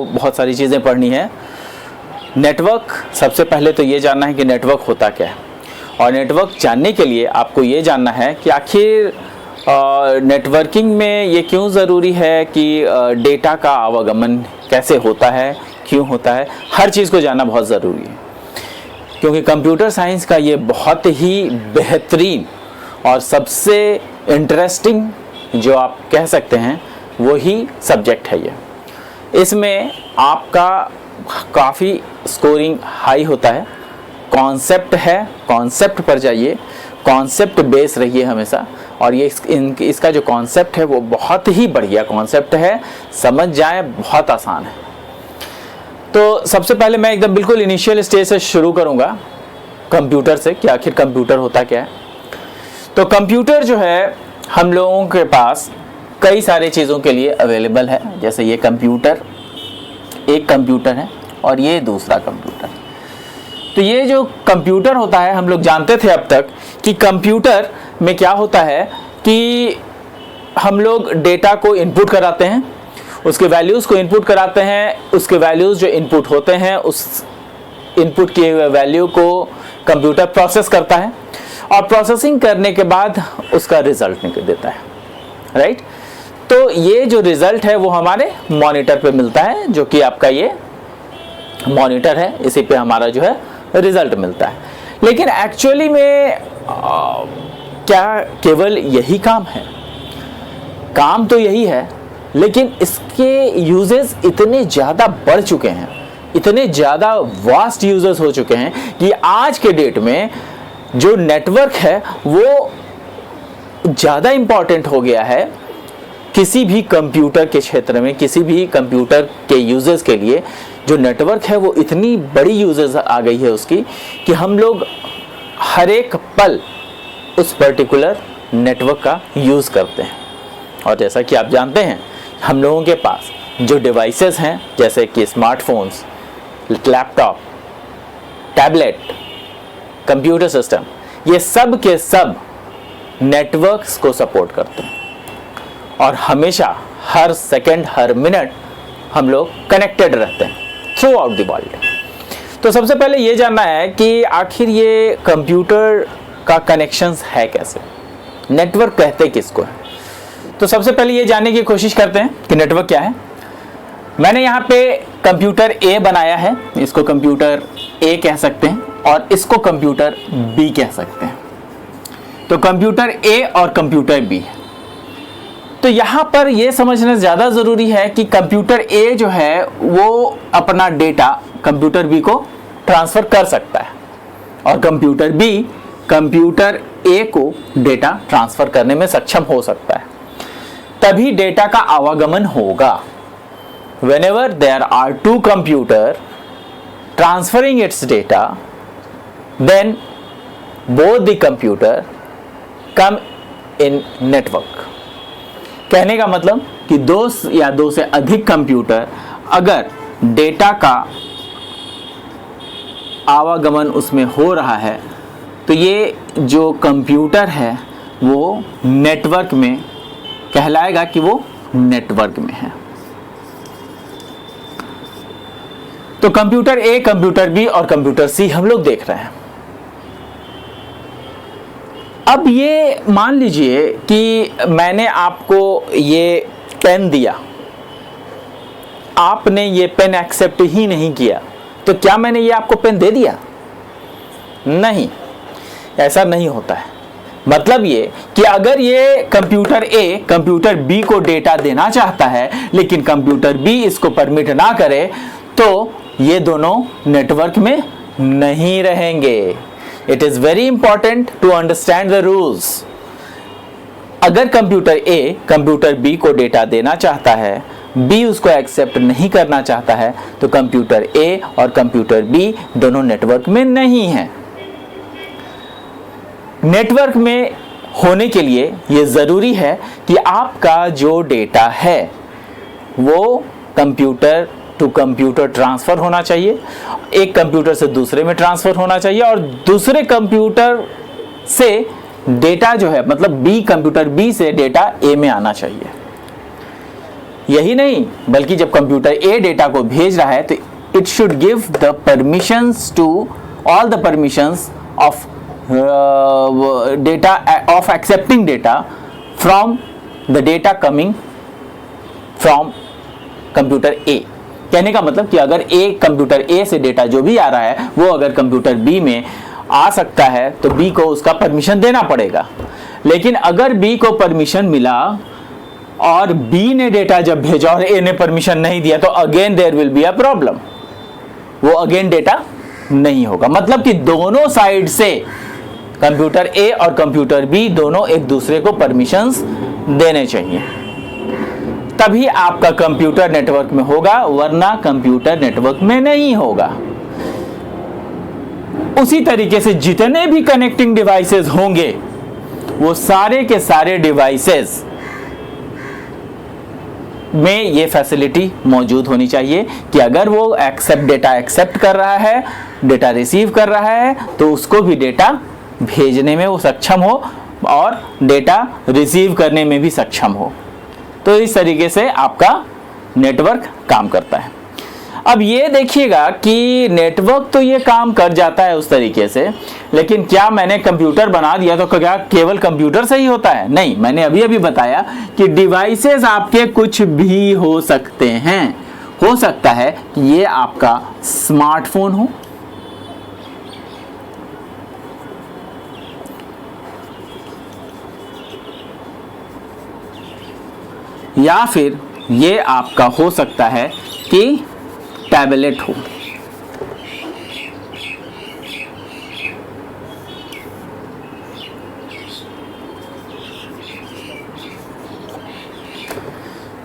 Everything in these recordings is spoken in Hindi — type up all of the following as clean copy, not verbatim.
बहुत सारी चीज़ें पढ़नी है। नेटवर्क, सबसे पहले तो ये जानना है कि नेटवर्क होता क्या है, और नेटवर्क जानने के लिए आपको ये जानना है कि आखिर नेटवर्किंग में ये क्यों ज़रूरी है कि डेटा का आवागमन कैसे होता है, क्यों होता है। हर चीज़ को जानना बहुत ज़रूरी है, क्योंकि कंप्यूटर साइंस का ये बहुत ही बेहतरीन और सबसे इंटरेस्टिंग जो आप कह सकते हैं वही सब्जेक्ट है ये। इसमें आपका काफ़ी स्कोरिंग हाई होता है। कॉन्सेप्ट है, कॉन्सेप्ट पर जाइए, कॉन्सेप्ट बेस रहिए हमेशा। और ये इसका जो कॉन्सेप्ट है वो बहुत ही बढ़िया कॉन्सेप्ट है, समझ जाए बहुत आसान है। तो सबसे पहले मैं एकदम बिल्कुल इनिशियल स्टेज से शुरू करूँगा कंप्यूटर से, कि आखिर कंप्यूटर होता क्या है। तो कंप्यूटर जो है हम लोगों के पास कई सारे चीज़ों के लिए अवेलेबल है। जैसे ये कंप्यूटर, एक कंप्यूटर है और ये दूसरा कंप्यूटर। तो ये जो कंप्यूटर होता है, हम लोग जानते थे अब तक कि कंप्यूटर में क्या होता है कि हम लोग डेटा को इनपुट कराते हैं, उसके वैल्यूज़ को इनपुट कराते हैं, उसके वैल्यूज़ जो इनपुट होते हैं उस इनपुट किए हुए वैल्यू को कंप्यूटर प्रोसेस करता है, और प्रोसेसिंग करने के बाद उसका रिजल्ट निकल देता है, राइट। तो ये जो रिजल्ट है वो हमारे मॉनिटर पे मिलता है, जो कि आपका ये मॉनिटर है, इसी पे हमारा जो है रिजल्ट मिलता है। लेकिन एक्चुअली में क्या केवल यही काम है? काम तो यही है, लेकिन इसके यूजेस इतने ज़्यादा बढ़ चुके हैं, इतने ज़्यादा वास्ट यूजर्स हो चुके हैं कि आज के डेट में जो नेटवर्क है वो ज़्यादा इम्पॉर्टेंट हो गया है किसी भी कंप्यूटर के क्षेत्र में। किसी भी कंप्यूटर के यूजर्स के लिए जो नेटवर्क है वो इतनी बड़ी यूजर्स आ गई है उसकी, कि हम लोग हर एक पल उस पर्टिकुलर नेटवर्क का यूज़ करते हैं। और जैसा कि आप जानते हैं, हम लोगों के पास जो डिवाइसेस हैं, जैसे कि smartphones, laptop, tablet, computer system, ये सब के सब नेटवर्क्स को सपोर्ट करते हैं, और हमेशा हर सेकंड, हर मिनट हम लोग कनेक्टेड रहते हैं थ्रू आउट द वर्ल्ड। तो सबसे पहले ये जानना है कि आखिर ये कंप्यूटर का कनेक्शंस है कैसे, नेटवर्क कहते किसको है। तो सबसे पहले ये जानने की कोशिश करते हैं कि नेटवर्क क्या है। मैंने यहाँ पे कंप्यूटर ए बनाया है, इसको कंप्यूटर ए कह सकते हैं, और इसको कंप्यूटर बी कह सकते हैं। तो कंप्यूटर ए और कंप्यूटर बी। तो यहाँ पर यह समझना ज़्यादा ज़रूरी है कि कंप्यूटर ए जो है वो अपना डेटा कंप्यूटर बी को ट्रांसफ़र कर सकता है, और कंप्यूटर बी कंप्यूटर ए को डेटा ट्रांसफ़र करने में सक्षम हो सकता है। तभी डेटा का आवागमन होगा। Whenever there are two computer transferring its data, then both the computer come in network. कहने का मतलब कि दो या दो से अधिक कंप्यूटर अगर डेटा का आवागमन उसमें हो रहा है, तो ये जो कंप्यूटर है वो नेटवर्क में कहलाएगा कि वो नेटवर्क में है। तो कंप्यूटर ए, कंप्यूटर बी और कंप्यूटर सी हम लोग देख रहे हैं। अब ये मान लीजिए कि मैंने आपको ये पेन दिया, आपने ये पेन एक्सेप्ट ही नहीं किया, तो क्या मैंने ये आपको पेन दे दिया? नहीं, ऐसा नहीं होता है। मतलब ये कि अगर ये कंप्यूटर ए कंप्यूटर बी को डेटा देना चाहता है, लेकिन कंप्यूटर बी इसको परमिट ना करे, तो ये दोनों नेटवर्क में नहीं रहेंगे। It is very important to understand the rules. अगर कंप्यूटर ए कंप्यूटर बी को डेटा देना चाहता है, बी उसको एक्सेप्ट नहीं करना चाहता है, तो कंप्यूटर ए और कंप्यूटर बी दोनों नेटवर्क में नहीं हैं। नेटवर्क में होने के लिए यह जरूरी है कि आपका जो डेटा है वो कंप्यूटर टू कंप्यूटर ट्रांसफर होना चाहिए, एक कंप्यूटर से दूसरे में ट्रांसफर होना चाहिए, और दूसरे कंप्यूटर से डेटा जो है, मतलब बी कंप्यूटर बी से डेटा ए में आना चाहिए। यही नहीं, बल्कि जब कंप्यूटर ए डेटा को भेज रहा है तो it should give the permissions to all the permissions of data of accepting data from the data coming from computer ए। कहने का मतलब कि अगर ए कंप्यूटर ए से डेटा जो भी आ रहा है वो अगर कंप्यूटर बी में आ सकता है तो बी को उसका परमिशन देना पड़ेगा। लेकिन अगर बी को परमिशन मिला और बी ने डेटा जब भेजा और ए ने परमिशन नहीं दिया तो again there will be a problem, वो अगेन डेटा नहीं होगा। मतलब कि दोनों साइड से कंप्यूटर ए और कंप्यूटर बी दोनों एक दूसरे को परमिशंस देने चाहिए, तभी आपका कंप्यूटर नेटवर्क में होगा, वरना कंप्यूटर नेटवर्क में नहीं होगा। उसी तरीके से जितने भी कनेक्टिंग डिवाइसेस होंगे वो सारे के सारे डिवाइसेस में ये फैसिलिटी मौजूद होनी चाहिए कि अगर वो डेटा एक्सेप्ट कर रहा है, डेटा रिसीव कर रहा है, तो उसको भी डेटा भेजने में वो सक्षम हो और डेटा रिसीव करने में भी सक्षम हो। तो इस तरीके से आपका नेटवर्क काम करता है। अब ये देखिएगा कि नेटवर्क तो ये काम कर जाता है उस तरीके से, लेकिन क्या मैंने कंप्यूटर बना दिया तो क्या केवल कंप्यूटर से ही होता है? नहीं, मैंने अभी अभी बताया कि डिवाइसेस आपके कुछ भी हो सकते हैं। हो सकता है कि ये आपका स्मार्टफोन हो, या फिर ये आपका हो सकता है कि टैबलेट हो।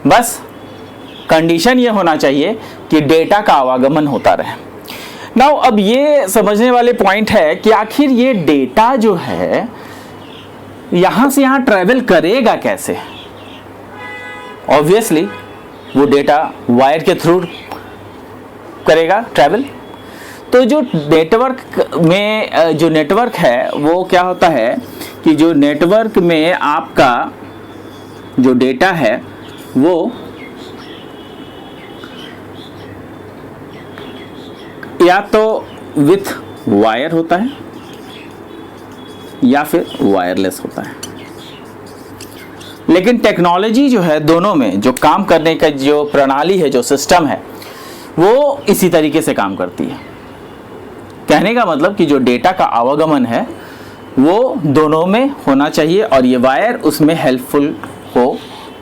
बस कंडीशन ये होना चाहिए कि डेटा का आवागमन होता रहे। नाउ अब ये समझने वाले पॉइंट है कि आखिर ये डेटा जो है यहां से यहां ट्रैवल करेगा कैसे। ऑब्वियसली वो डेटा वायर के थ्रू करेगा ट्रैवल। तो जो नेटवर्क है वो क्या होता है कि जो नेटवर्क में आपका जो डेटा है वो या तो विथ वायर होता है या फिर वायरलेस होता है। लेकिन टेक्नोलॉजी जो है दोनों में जो काम करने का जो प्रणाली है, जो सिस्टम है, वो इसी तरीके से काम करती है। कहने का मतलब कि जो डेटा का आवागमन है वो दोनों में होना चाहिए और ये वायर उसमें हेल्पफुल हो।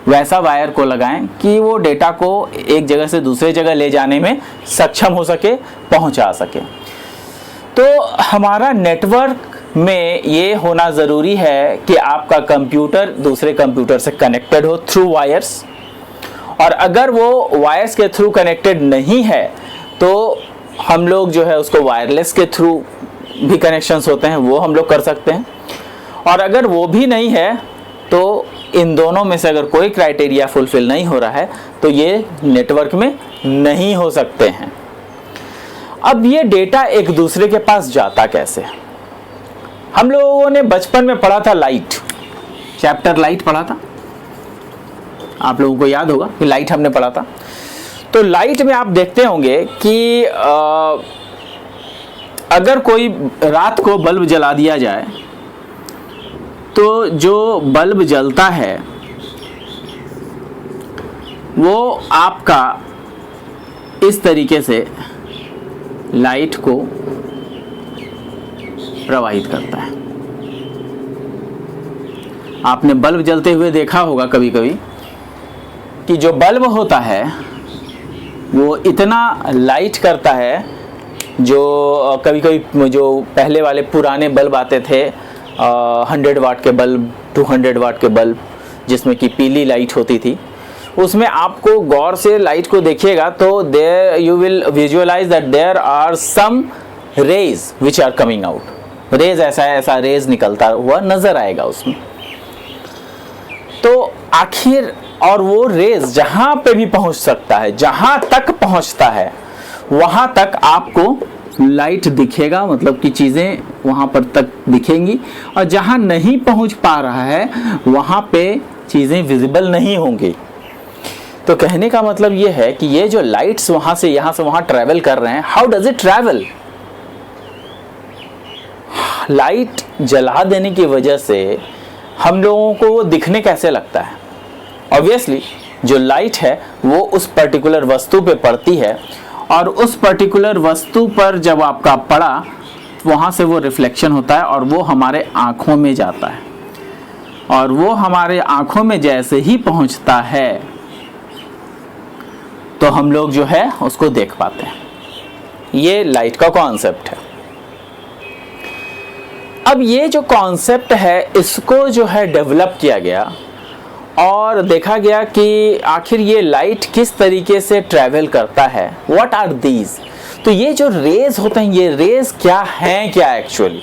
वैसा वायर को लगाएं कि वो डेटा को एक जगह से दूसरे जगह ले जाने में सक्षम हो सके, पहुंचा सके। तो हमारा नेटवर्क में ये होना ज़रूरी है कि आपका कंप्यूटर दूसरे कंप्यूटर से कनेक्टेड हो थ्रू वायर्स, और अगर वो वायर्स के थ्रू कनेक्टेड नहीं है तो हम लोग जो है उसको वायरलेस के थ्रू भी कनेक्शंस होते हैं, वो हम लोग कर सकते हैं। और अगर वो भी नहीं है तो इन दोनों में से अगर कोई क्राइटेरिया फुलफिल नहीं हो रहा है तो ये नेटवर्क में नहीं हो सकते हैं। अब ये डेटा एक दूसरे के पास जाता कैसे? हम लोगों ने बचपन में पढ़ा था लाइट, चैप्टर लाइट पढ़ा था, आप लोगों को याद होगा कि लाइट हमने पढ़ा था। तो लाइट में आप देखते होंगे कि अगर कोई रात को बल्ब जला दिया जाए तो जो बल्ब जलता है वो आपका इस तरीके से लाइट को प्रवाहित करता है। आपने बल्ब जलते हुए देखा होगा कभी कभी कि जो बल्ब होता है वो इतना लाइट करता है, जो कभी कभी जो पहले वाले पुराने बल्ब आते थे 100 वाट के बल्ब, 200 वाट के बल्ब, जिसमें कि पीली लाइट होती थी, उसमें आपको गौर से लाइट को देखिएगा तो there you will visualise that there are some rays which are coming out. Rays ऐसा रेज निकलता हुआ नजर आएगा उसमें। तो आखिर और वो रेज जहां पे भी पहुंच सकता है, जहां तक पहुंचता है वहां तक आपको लाइट दिखेगा, मतलब कि चीजें वहां पर तक दिखेंगी, और जहां नहीं पहुंच पा रहा है वहां पे चीजें विजिबल नहीं होंगी। तो कहने का मतलब ये है कि ये जो लाइट्स वहां से यहां से वहां ट्रैवल कर रहे हैं, how does it travel? Light जला देने की वजह से हम लोगों को वो दिखने कैसे लगता है? ऑब्वियसली जो लाइट है वो उस पर्टिकुलर वस्तु पे पड़ती है, और उस पर्टिकुलर वस्तु पर जब आपका पड़ा, वहाँ से वो रिफ्लेक्शन होता है और वो हमारे आँखों में जाता है, और वो हमारे आँखों में जैसे ही पहुँचता है तो हम लोग जो है उसको देख पाते हैं। ये लाइट का कॉन्सेप्ट है। अब ये जो कॉन्सेप्ट है इसको जो है डेवलप किया गया और देखा गया कि आखिर ये लाइट किस तरीके से ट्रैवल करता है। What are these? तो ये जो रेज होते हैं, ये रेज क्या हैं, क्या एक्चुअली?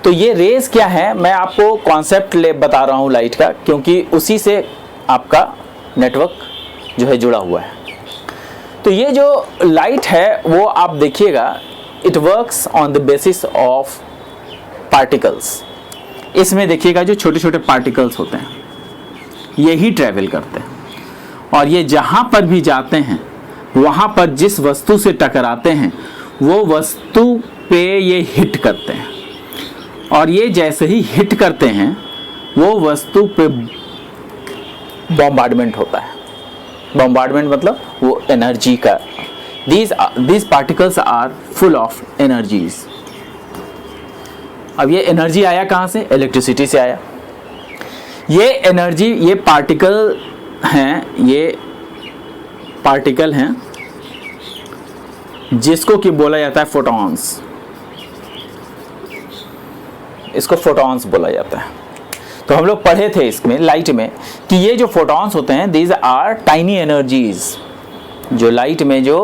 तो ये रेज क्या है, मैं आपको कॉन्सेप्ट बता रहा हूँ लाइट का, क्योंकि उसी से आपका नेटवर्क जो है जुड़ा हुआ है। तो ये जो लाइट है वो आप देखिएगा, it works on the basis of particles. इसमें देखिएगा जो छोटे छोटे पार्टिकल्स होते हैं ये ही ट्रैवल करते हैं, और ये जहाँ पर भी जाते हैं वहाँ पर जिस वस्तु से टकराते हैं वो वस्तु पे ये हिट करते हैं, और ये जैसे ही हिट करते हैं वो वस्तु पे बॉम्बार्डमेंट होता है। बॉम्बार्डमेंट मतलब वो एनर्जी का, these particles are full of energies। अब ये एनर्जी आया कहाँ से? इलेक्ट्रिसिटी से आया। ये एनर्जी, ये पार्टिकल हैं, ये पार्टिकल हैं जिसको कि बोला जाता है फोटॉन्स। इसको फोटॉन्स बोला जाता है। तो हम लोग पढ़े थे इसमें लाइट में कि ये जो फोटॉन्स होते हैं, these are tiny energies। जो लाइट में जो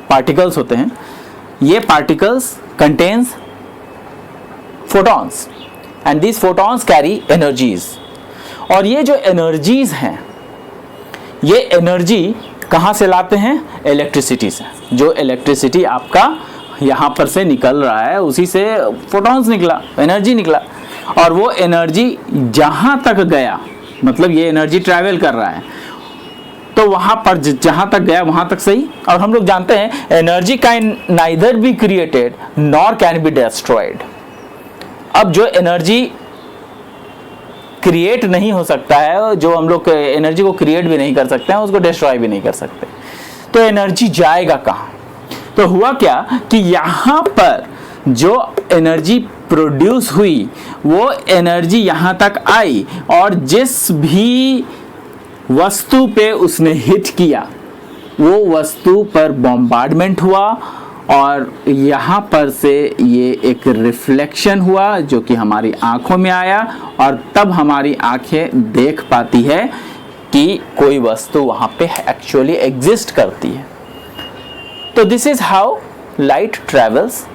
पार्टिकल्स होते हैं, ये particles contains photons, and these photons carry energies. और ये जो एनर्जीज हैं, ये एनर्जी कहाँ से लाते हैं? इलेक्ट्रिसिटी से। जो इलेक्ट्रिसिटी आपका यहाँ पर से निकल रहा है उसी से फोटॉन्स निकला, एनर्जी निकला, और वो एनर्जी जहाँ तक गया, मतलब ये एनर्जी ट्रैवल कर रहा है, तो वहाँ पर जहाँ तक गया वहाँ तक सही। और हम लोग जानते हैं energy can neither be created nor can be destroyed. अब जो एनर्जी क्रिएट नहीं हो सकता है, जो हम लोग एनर्जी को क्रिएट भी नहीं कर सकते हैं, उसको डिस्ट्रॉय भी नहीं कर सकते, तो एनर्जी जाएगा कहाँ? तो हुआ क्या कि यहाँ पर जो एनर्जी प्रोड्यूस हुई वो एनर्जी यहाँ तक आई, और जिस भी वस्तु पे उसने हिट किया वो वस्तु पर बॉम्बार्डमेंट हुआ, और यहाँ पर से ये एक रिफ्लेक्शन हुआ जो कि हमारी आँखों में आया, और तब हमारी आँखें देख पाती है कि कोई वस्तु वहाँ पे एक्चुअली एग्जिस्ट करती है। तो this is how light travels.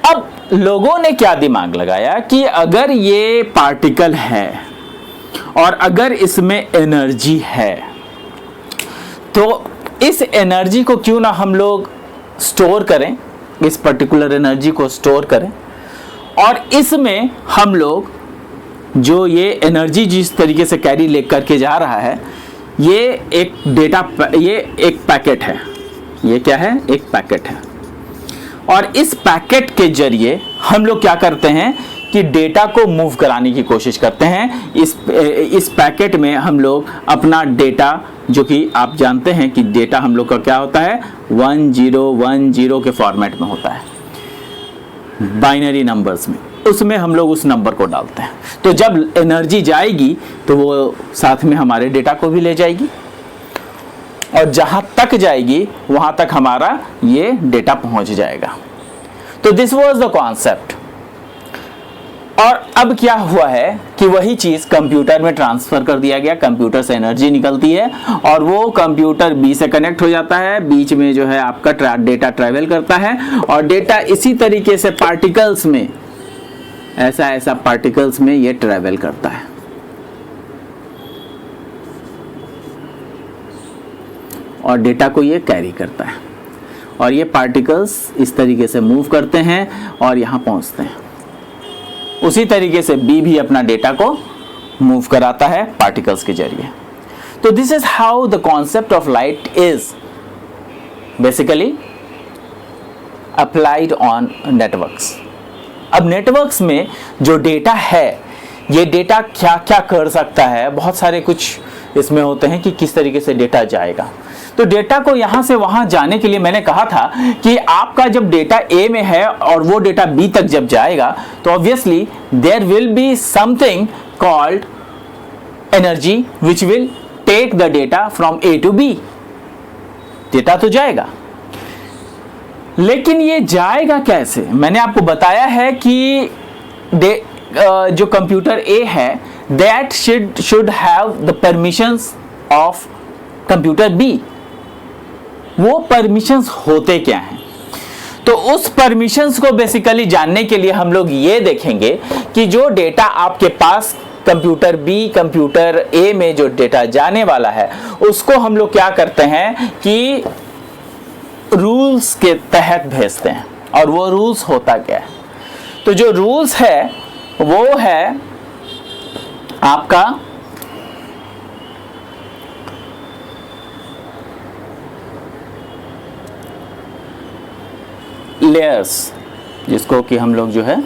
अब लोगों ने क्या दिमाग लगाया कि अगर ये पार्टिकल है और अगर इसमें एनर्जी है, तो इस एनर्जी को क्यों ना हम लोग स्टोर करें, इस पर्टिकुलर एनर्जी को स्टोर करें, और इसमें हम लोग जो ये एनर्जी जिस तरीके से कैरी ले करके जा रहा है, ये एक डेटा, ये एक पैकेट है। ये क्या है? एक पैकेट है, और इस पैकेट के जरिए हम लोग क्या करते हैं कि डेटा को मूव कराने की कोशिश करते हैं। इस पैकेट में हम लोग अपना डेटा, जो कि आप जानते हैं कि डेटा हम लोग का क्या होता है, 1010 के फॉर्मेट में होता है, बाइनरी नंबर्स में, उसमें हम लोग उस नंबर को डालते हैं। तो जब एनर्जी जाएगी तो वो साथ में हमारे डेटा को भी ले जाएगी, और जहां तक जाएगी वहां तक हमारा ये डेटा पहुंच जाएगा। तो दिस वाज द कॉन्सेप्ट। और अब क्या हुआ है कि वही चीज कंप्यूटर में ट्रांसफर कर दिया गया। कंप्यूटर से एनर्जी निकलती है और वो कंप्यूटर बी से कनेक्ट हो जाता है, बीच में जो है आपका डेटा ट्रैवल करता है, और डेटा इसी तरीके से पार्टिकल्स में, ऐसा पार्टिकल्स में ये ट्रैवल करता है। और डेटा को ये कैरी करता है, और ये पार्टिकल्स इस तरीके से मूव करते हैं और यहाँ पहुँचते हैं। उसी तरीके से बी भी अपना डेटा को मूव कराता है पार्टिकल्स के जरिए। तो this is how the concept of light is basically applied on networks. अब नेटवर्क्स में जो डेटा है, ये डेटा क्या क्या कर सकता है, बहुत सारे कुछ इसमें होते हैं कि किस तरीके से डेटा जाएगा। तो डेटा को यहाँ से वहाँ जाने के लिए मैंने कहा था कि आपका जब डेटा ए में है और वो डेटा बी तक जब जाएगा तो obviously there will be something called energy which will take the data from A to B. Data तो जाएगा, लेकिन ये जाएगा कैसे? मैंने आपको बताया है कि जो कंप्यूटर ए है that should have the permissions of computer B. वो परमिशंस होते क्या हैं? तो उस परमिशंस को बेसिकली जानने के लिए हम लोग ये देखेंगे कि जो डेटा आपके पास कंप्यूटर बी, कंप्यूटर ए में जो डेटा जाने वाला है उसको हम लोग क्या करते हैं कि रूल्स के तहत भेजते हैं। और वो रूल्स होता क्या है? तो जो रूल्स है वो है आपका लेयर्स, जिसको कि हम लोग जो है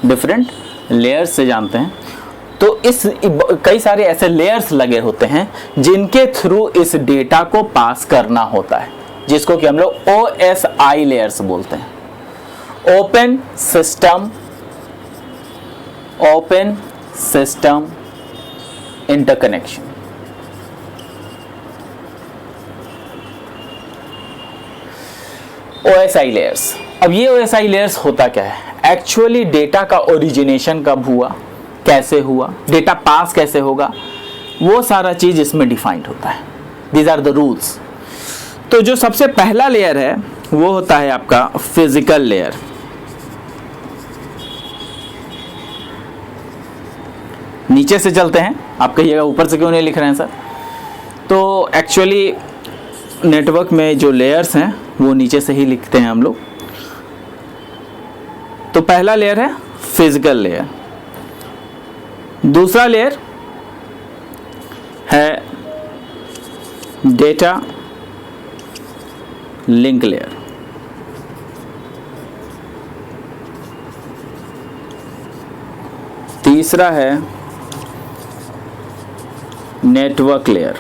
डिफरेंट लेयर्स से जानते हैं। तो इस कई सारे ऐसे लेयर्स लगे होते हैं जिनके थ्रू इस डेटा को पास करना होता है, जिसको कि हम लोग OSI लेयर्स बोलते हैं। Open system interconnection. OSI layers. अब ये OSI लेयर्स होता क्या है? एक्चुअली डेटा का ओरिजिनेशन कब हुआ, कैसे हुआ, डेटा पास कैसे होगा, वो सारा चीज इसमें डिफाइंड होता है। These are the rules. तो जो सबसे पहला लेयर है वो होता है आपका फिजिकल लेयर। नीचे से चलते हैं, आप कहिएगा ऊपर से क्यों नहीं लिख रहे हैं सर? तो एक्चुअली नेटवर्क में जो लेयर्स हैं वो नीचे से ही लिखते हैं हम लोग। तो पहला लेयर है फिजिकल लेयर। दूसरा लेयर है डेटा लिंक लेयर। तीसरा है नेटवर्क लेयर।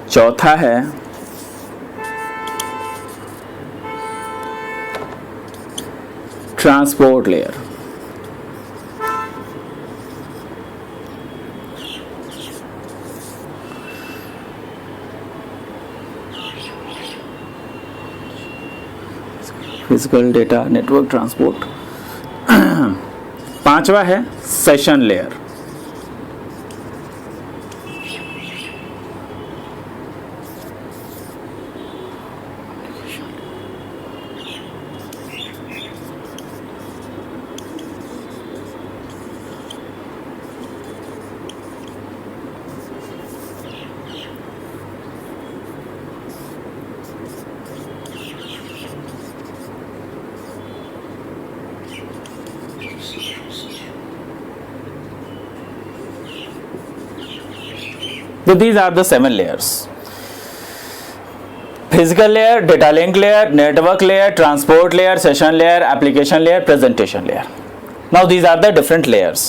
चौथा है transport layer. Physical, data, network, transport. पांचवा है session layer. So these are the 7 layers: physical layer, data link layer, network layer, transport layer, session layer, application layer, presentation layer. Now these are the different layers.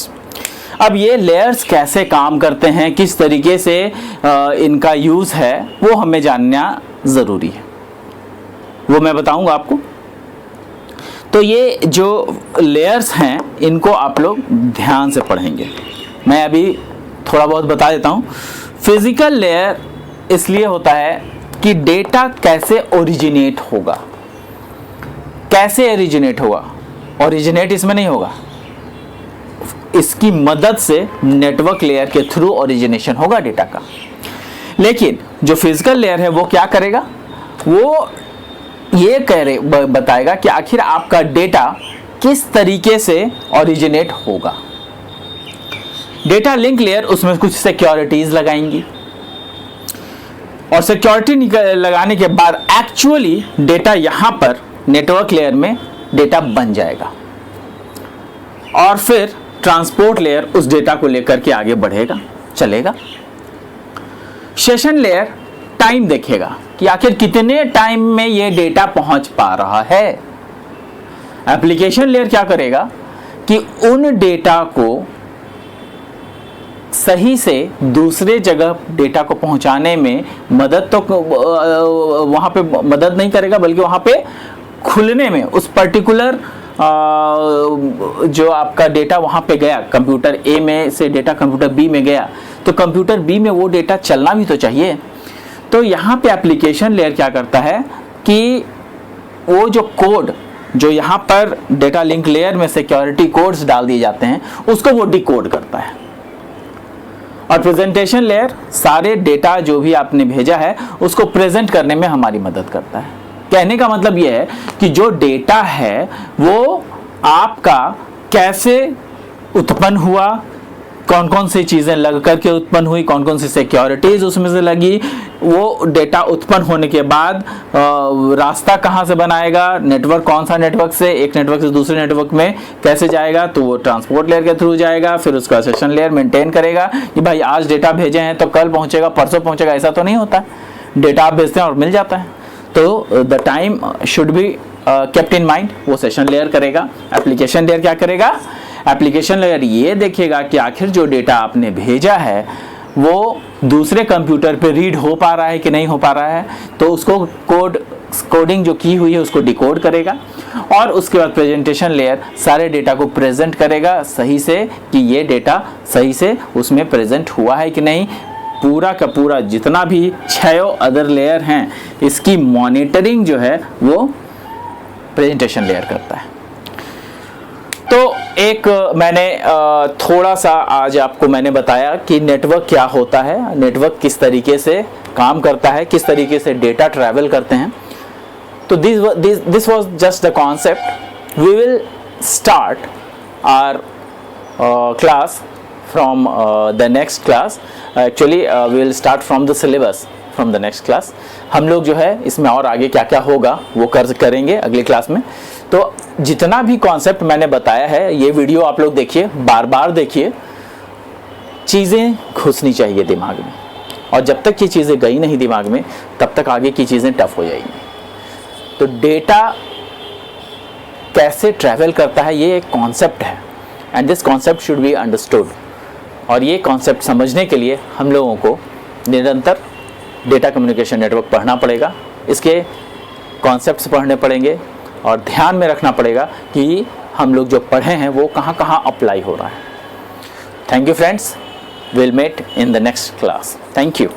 अब ये लेयर्स कैसे काम करते हैं, किस तरीके से इनका यूज़ है, वो हमें जानना ज़रूरी है, वो मैं बताऊंगा आपको। तो ये जो लेयर्स हैं इनको आप लोग ध्यान से पढ़ेंगे। मैं अभी थोड़ा बहुत बता देता हूँ। फिजिकल लेयर इसलिए होता है कि डेटा कैसे ओरिजिनेट होगा। कैसे ओरिजिनेट होगा? ओरिजिनेट इसमें नहीं होगा, इसकी मदद से नेटवर्क लेयर के थ्रू ओरिजिनेशन होगा डेटा का। लेकिन जो फिजिकल लेयर है वो क्या करेगा? वो ये बताएगा कि आखिर आपका डेटा किस तरीके से ओरिजिनेट होगा। डेटा लिंक लेयर उसमें कुछ सिक्योरिटीज लगाएंगी और सिक्योरिटी लगाने के बाद एक्चुअली डेटा यहां पर नेटवर्क लेयर में डेटा बन जाएगा। और फिर ट्रांसपोर्ट लेयर उस डेटा को लेकर के आगे बढ़ेगा, चलेगा। सेशन लेयर टाइम देखेगा कि आखिर कितने टाइम में ये डेटा पहुंच पा रहा है। एप्लीकेशन लेयर क्या करेगा कि उन डेटा को सही से दूसरे जगह डेटा को पहुंचाने में मदद तो वहां पे मदद नहीं करेगा, बल्कि वहां पे खुलने में उस पर्टिकुलर जो आपका डेटा वहां पे गया, कंप्यूटर ए में से डेटा कंप्यूटर बी में गया, तो कंप्यूटर बी में वो डेटा चलना भी तो चाहिए। तो यहाँ पे एप्लीकेशन लेयर क्या करता है कि वो जो कोड जो यहाँ पर डेटा लिंक लेयर में सिक्योरिटी कोड्स डाल दिए जाते हैं, उसको वो डिकोड करता है। और प्रेजेंटेशन लेयर सारे डेटा जो भी आपने भेजा है उसको प्रेजेंट करने में हमारी मदद करता है। कहने का मतलब यह है कि जो डेटा है वो आपका कैसे उत्पन्न हुआ, कौन कौन सी चीज़ें लग करके उत्पन्न हुई, कौन कौन सी सिक्योरिटीज उसमें से लगी, वो डेटा उत्पन्न होने के बाद रास्ता कहाँ से बनाएगा, नेटवर्क कौन सा नेटवर्क से एक नेटवर्क से दूसरे नेटवर्क में कैसे जाएगा, तो वो ट्रांसपोर्ट लेयर के थ्रू जाएगा। फिर उसका सेशन लेयर मेंटेन करेगा कि भाई आज डेटा भेजे हैं तो कल पहुँचेगा, परसों पहुँचेगा, ऐसा तो नहीं होता। डेटा आप भेजते हैं और मिल जाता है, तो the time should be kept in mind, वो सेशन लेयर करेगा। एप्लीकेशन लेयर क्या करेगा, एप्लीकेशन लेयर ये देखेगा कि आखिर जो डेटा आपने भेजा है वो दूसरे कंप्यूटर पे रीड हो पा रहा है कि नहीं हो पा रहा है, तो उसको कोडिंग जो की हुई है उसको डिकोड करेगा। और उसके बाद प्रेजेंटेशन लेयर सारे डेटा को प्रेजेंट करेगा सही से कि ये डेटा सही से उसमें प्रेजेंट हुआ है कि नहीं। पूरा का पूरा जितना भी 6 अदर लेयर हैं, इसकी मॉनिटरिंग जो है वो प्रेजेंटेशन लेयर करता है। तो एक मैंने थोड़ा सा आज आपको मैंने बताया कि नेटवर्क क्या होता है, नेटवर्क किस तरीके से काम करता है, किस तरीके से डेटा ट्रैवल करते हैं। तो this was just the concept. We will start our class from the next class. Actually we will start from the syllabus from the next class. हम लोग जो है इसमें और आगे क्या क्या होगा वो करेंगे अगली क्लास में। तो जितना भी कॉन्सेप्ट मैंने बताया है, ये वीडियो आप लोग देखिए, बार बार देखिए, चीज़ें घुसनी चाहिए दिमाग में, और जब तक ये चीज़ें गई नहीं दिमाग में तब तक आगे की चीज़ें टफ हो जाएंगी। तो डेटा कैसे ट्रैवल करता है ये एक कॉन्सेप्ट है, and this concept should be understood. और ये कॉन्सेप्ट समझने के लिए हम लोगों को निरंतर डेटा कम्युनिकेशन नेटवर्क पढ़ना पड़ेगा, इसके कॉन्सेप्ट्स पढ़ने पड़ेंगे, और ध्यान में रखना पड़ेगा कि हम लोग जो पढ़े हैं वो कहाँ कहाँ अप्लाई हो रहा है। Thank you friends, will met in the next class. Thank you.